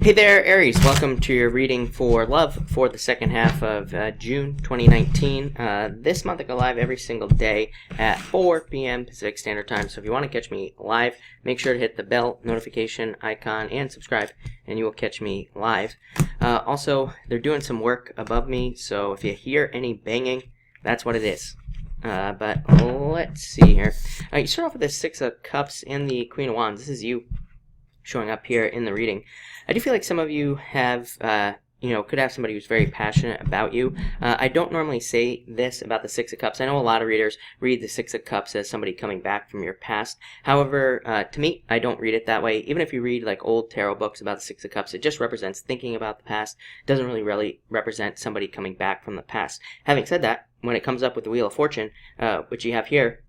Hey there, Aries. Welcome to your reading for love for the second half of June 2019. This month I go live every single day at 4 p.m. Pacific Standard Time. So if you want to catch me live, make sure to hit the bell notification icon and subscribe, and you will catch me live. Also, they're doing some work above me, so if you hear any banging, that's what it is. But let's see here. You start off with the Six of Cups and the Queen of Wands. This is you showing up here in the reading. I do feel like some of you have, could have somebody who's very passionate about you. I don't normally say this about the Six of Cups. I know a lot of readers read the Six of Cups as somebody coming back from your past. However, to me, I don't read it that way. Even if you read like old tarot books about the Six of Cups, it just represents thinking about the past. It doesn't really represent somebody coming back from the past. Having said that, when it comes up with the Wheel of Fortune, which you have here,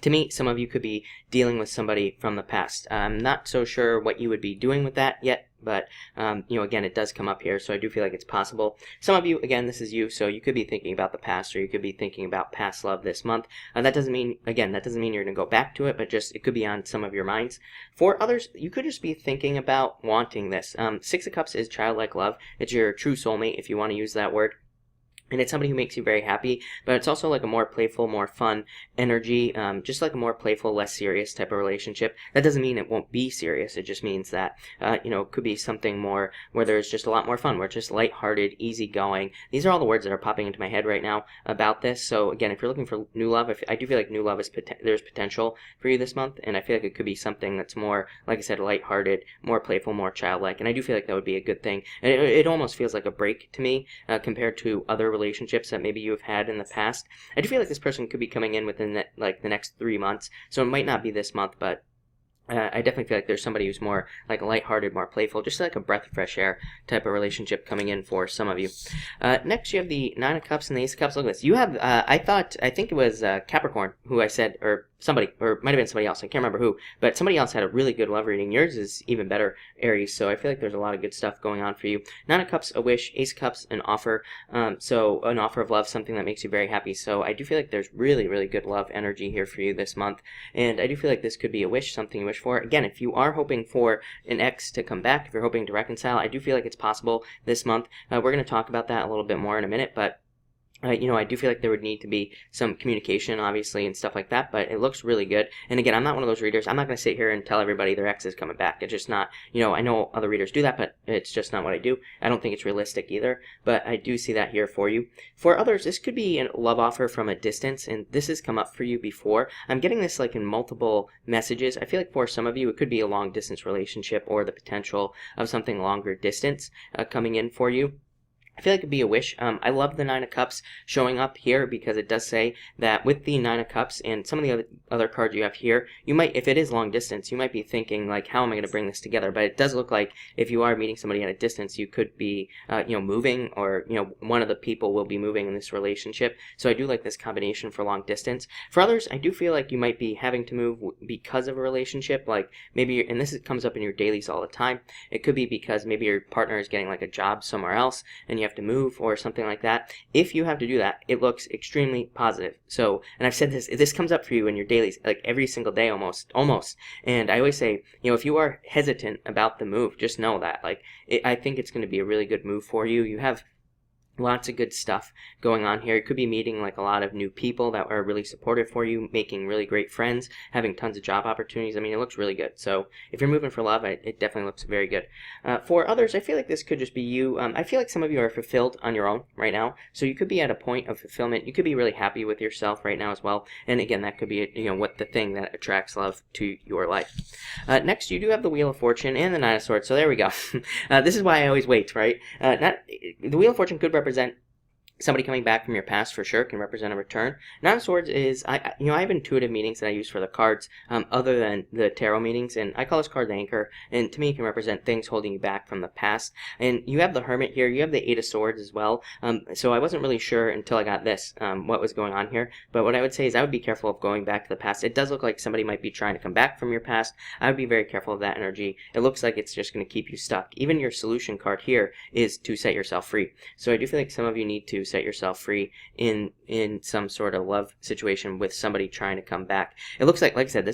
to me, some of you could be dealing with somebody from the past. I'm not so sure what you would be doing with that yet, but, again, it does come up here, so I do feel like it's possible. Some of you, again, this is you, so you could be thinking about the past, or you could be thinking about past love this month. That doesn't mean you're going to go back to it, but just it could be on some of your minds. For others, you could just be thinking about wanting this. Six of Cups is childlike love. It's your true soulmate, if you want to use that word. And it's somebody who makes you very happy, but it's also like a more playful, more fun energy, just like a more playful, less serious type of relationship. That doesn't mean it won't be serious. It just means that, it could be something more where there's just a lot more fun, where it's just lighthearted, easygoing. These are all the words that are popping into my head right now about this. So again, if you're looking for new love, I do feel like new love there's potential for you this month, and I feel like it could be something that's more, like I said, lighthearted, more playful, more childlike, and I do feel like that would be a good thing. And it almost feels like a break to me compared to other relationships that maybe you have had in the past. I do feel like this person could be coming in within the next 3 months, so it might not be this month, but I definitely feel like there's somebody who's more like lighthearted, more playful, just like a breath of fresh air type of relationship coming in for some of you. Next, you have the Nine of Cups and the Ace of Cups. Look at this. You have, I think it was Capricorn who I said, or somebody, or it might have been somebody else. I can't remember who, but somebody else had a really good love reading. Yours is even better, Aries, so I feel like there's a lot of good stuff going on for you. Nine of Cups, a wish. Ace of Cups, an offer. So an offer of love, something that makes you very happy. So I do feel like there's really, really good love energy here for you this month, and I do feel like this could be a wish, something you wish for. Again, if you are hoping for an ex to come back, if you're hoping to reconcile, I do feel like it's possible this month. We're going to talk about that a little bit more in a minute, but I do feel like there would need to be some communication, obviously, and stuff like that, but it looks really good. And again, I'm not one of those readers. I'm not going to sit here and tell everybody their ex is coming back. It's just not, I know other readers do that, but it's just not what I do. I don't think it's realistic either, but I do see that here for you. For others, this could be a love offer from a distance, and this has come up for you before. I'm getting this like in multiple messages. I feel like for some of you, it could be a long-distance relationship or the potential of something longer distance coming in for you. I feel like it'd be a wish. I love the Nine of Cups showing up here because it does say that with the Nine of Cups and some of the other cards you have here, you might, if it is long distance, you might be thinking like, how am I going to bring this together? But it does look like if you are meeting somebody at a distance, you could be, moving, or, one of the people will be moving in this relationship. So I do like this combination for long distance. For others, I do feel like you might be having to move because of a relationship, like maybe, and this comes up in your dailies all the time. It could be because maybe your partner is getting like a job somewhere else and you have to move or something like that. If you have to do that, it looks extremely positive. So, and I've said this comes up for you in your dailies like every single day almost. And I always say, if you are hesitant about the move, just know that I think it's going to be a really good move for you. You have lots of good stuff going on here. You could be meeting like a lot of new people that are really supportive for you, making really great friends, having tons of job opportunities. I mean, it looks really good. So if you're moving for love, it definitely looks very good. For others, I feel like this could just be you. I feel like some of you are fulfilled on your own right now. So you could be at a point of fulfillment. You could be really happy with yourself right now as well. And again, that could be, what the thing that attracts love to your life. Next, you do have the Wheel of Fortune and the Nine of Swords. So there we go. This is why I always wait, right? The Wheel of Fortune could represent somebody coming back from your past, for sure, can represent a return. Nine of Swords is, I have intuitive meanings that I use for the cards, other than the tarot meanings, and I call this card the Anchor, and to me it can represent things holding you back from the past. And you have the Hermit here, you have the Eight of Swords as well, so I wasn't really sure until I got this, what was going on here, but what I would say is I would be careful of going back to the past. It does look like somebody might be trying to come back from your past. I would be very careful of that energy. It looks like it's just going to keep you stuck. Even your solution card here is to set yourself free. So I do feel like some of you need to to set yourself free in some sort of love situation with somebody trying to come back. It looks like I said,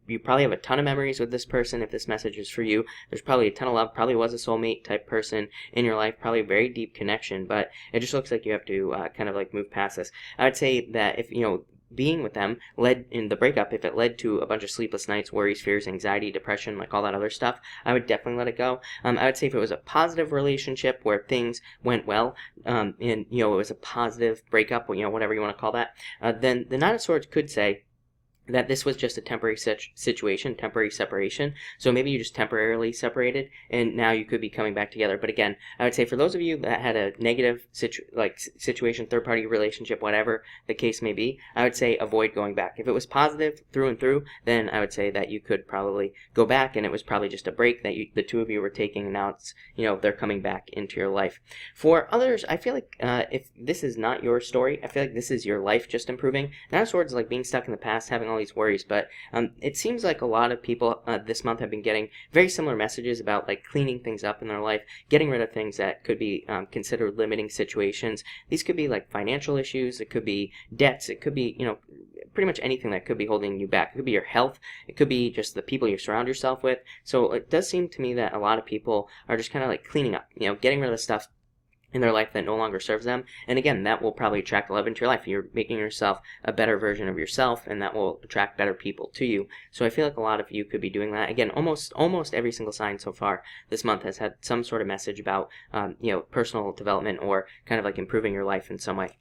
you probably have a ton of memories with this person. If this message is for you, there's probably a ton of love, probably was a soulmate type person in your life, probably a very deep connection, but it just looks like you have to kind of like move past this. I would say that if, being with them led in the breakup, if it led to a bunch of sleepless nights, worries, fears, anxiety, depression, like all that other stuff, I would definitely let it go. I would say if it was a positive relationship where things went well, and it was a positive breakup, whatever you want to call that, then the Nine of Swords could say that this was just a temporary situation, temporary separation. So maybe you just temporarily separated, and now you could be coming back together. But again, I would say for those of you that had a negative situation, third-party relationship, whatever the case may be, I would say avoid going back. If it was positive through and through, then I would say that you could probably go back, and it was probably just a break that the two of you were taking, and now it's, they're coming back into your life. For others, I feel like if this is not your story, I feel like this is your life just improving. Nine of Swords is like being stuck in the past, having all these worries, but it seems like a lot of people this month have been getting very similar messages about like cleaning things up in their life, getting rid of things that could be considered limiting situations. These could be like financial issues, it could be debts, it could be pretty much anything that could be holding you back. It could be your health, it could be just the people you surround yourself with. So it does seem to me that a lot of people are just kind of like cleaning up, getting rid of the stuff in their life that no longer serves them. And again, that will probably attract love into your life. You're making yourself a better version of yourself, and that will attract better people to you. So I feel like a lot of you could be doing that. Again, almost every single sign so far this month has had some sort of message about personal development or kind of like improving your life in some way.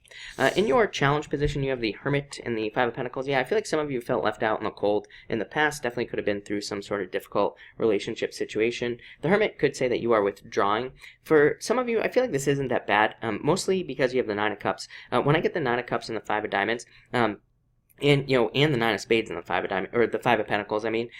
In your challenge position, you have the Hermit and the Five of Pentacles. Yeah, I feel like some of you felt left out in the cold in the past. Definitely could have been through some sort of difficult relationship situation. The Hermit could say that you are withdrawing. For some of you, I feel like this isn't that bad, mostly because you have the Nine of Cups. When I get the Nine of Cups and the Five of Diamonds, and the Nine of Spades and the Five of Diamonds, or the Five of Pentacles, I mean,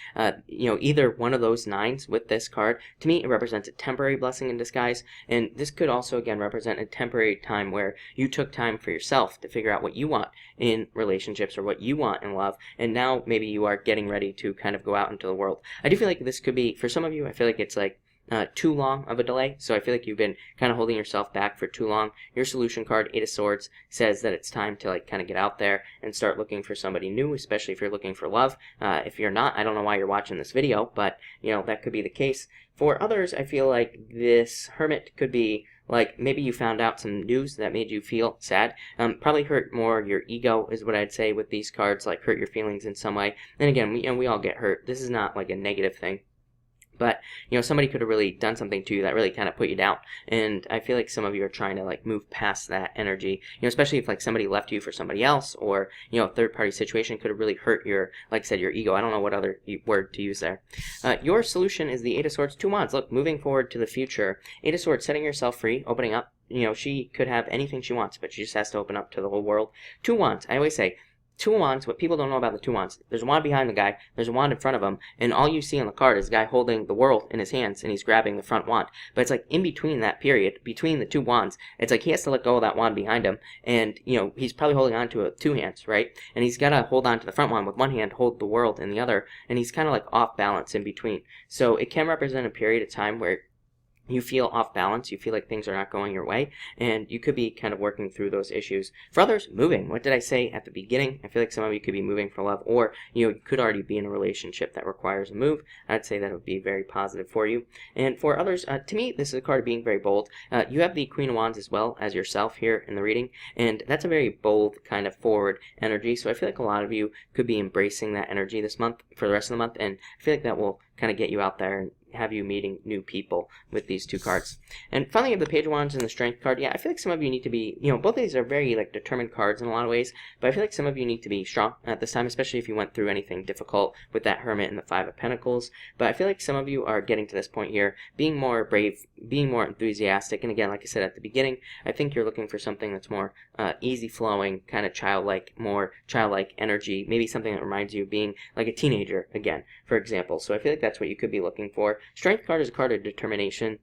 either one of those nines with this card, to me, it represents a temporary blessing in disguise, and this could also, again, represent a temporary time where you took time for yourself to figure out what you want in relationships or what you want in love, and now maybe you are getting ready to kind of go out into the world. I do feel like this could be, for some of you, I feel like it's like too long of a delay, so I feel like you've been kind of holding yourself back for too long. Your solution card, Eight of Swords, says that it's time to like kind of get out there and start looking for somebody new, especially if you're looking for love. If you're not, I don't know why you're watching this video, but that could be the case. For others, I feel like this Hermit could be like maybe you found out some news that made you feel sad. Probably hurt more your ego is what I'd say with these cards, like hurt your feelings in some way. And again, we all get hurt. This is not like a negative thing. But, somebody could have really done something to you that really kind of put you down. And I feel like some of you are trying to, like, move past that energy. Especially if, like, somebody left you for somebody else or, a third-party situation could have really hurt your, like I said, your ego. I don't know what other word to use there. Your solution is the Eight of Swords, Two Wands. Look, moving forward to the future. Eight of Swords, setting yourself free, opening up. She could have anything she wants, but she just has to open up to the whole world. Two Wands. I always say, Two Wands, what people don't know about the Two Wands, there's a wand behind the guy, there's a wand in front of him, and all you see on the card is a guy holding the world in his hands, and he's grabbing the front wand. But it's like in between that period, between the two wands, it's like he has to let go of that wand behind him, and, he's probably holding on to it with two hands, right? And he's got to hold on to the front wand with one hand, hold the world in the other, and he's kind of like off balance in between. So it can represent a period of time where you feel off balance, you feel like things are not going your way, and you could be kind of working through those issues. For others, moving. What did I say at the beginning? I feel like some of you could be moving for love, or you could already be in a relationship that requires a move. I'd say that would be very positive for you. And for others, to me, this is a card of being very bold. You have the Queen of Wands as well as yourself here in the reading, and that's a very bold kind of forward energy, so I feel like a lot of you could be embracing that energy this month for the rest of the month, and I feel like that will kind of get you out there and have you meeting new people with these two cards. And finally, you have the Page of Wands and the Strength card. Yeah, I feel like some of you need to be, both of these are very like determined cards in a lot of ways, but I feel like some of you need to be strong at this time, especially if you went through anything difficult with that Hermit and the Five of Pentacles. But I feel like some of you are getting to this point here, being more brave, being more enthusiastic, and again, like I said at the beginning, I think you're looking for something that's more easy flowing, kind of childlike, more childlike energy, maybe something that reminds you of being like a teenager again, for example. So I feel like that's what you could be looking for. Strength card is a card of determination.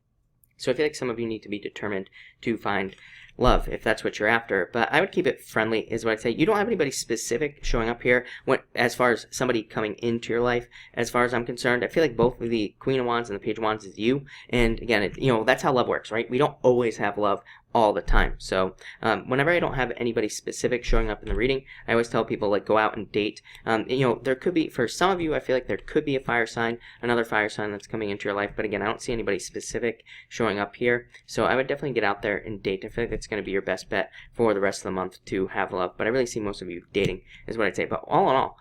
So I feel like some of you need to be determined to find love if that's what you're after. But I would keep it friendly is what I'd say. You don't have anybody specific showing up here as far as somebody coming into your life. As far as I'm concerned, I feel like both of the Queen of Wands and the Page of Wands is you. And again, that's how love works, right? We don't always have love all the time. So whenever I don't have anybody specific showing up in the reading, I always tell people, like, go out and date. There could be, for some of you, I feel like there could be a fire sign, another fire sign that's coming into your life. But again, I don't see anybody specific showing up here. So I would definitely get out there and date. I feel like that's going to be your best bet for the rest of the month to have love. But I really see most of you dating is what I'd say. But all in all,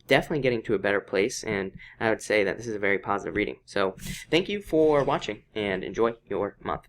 definitely getting to a better place. And I would say that this is a very positive reading. So thank you for watching and enjoy your month.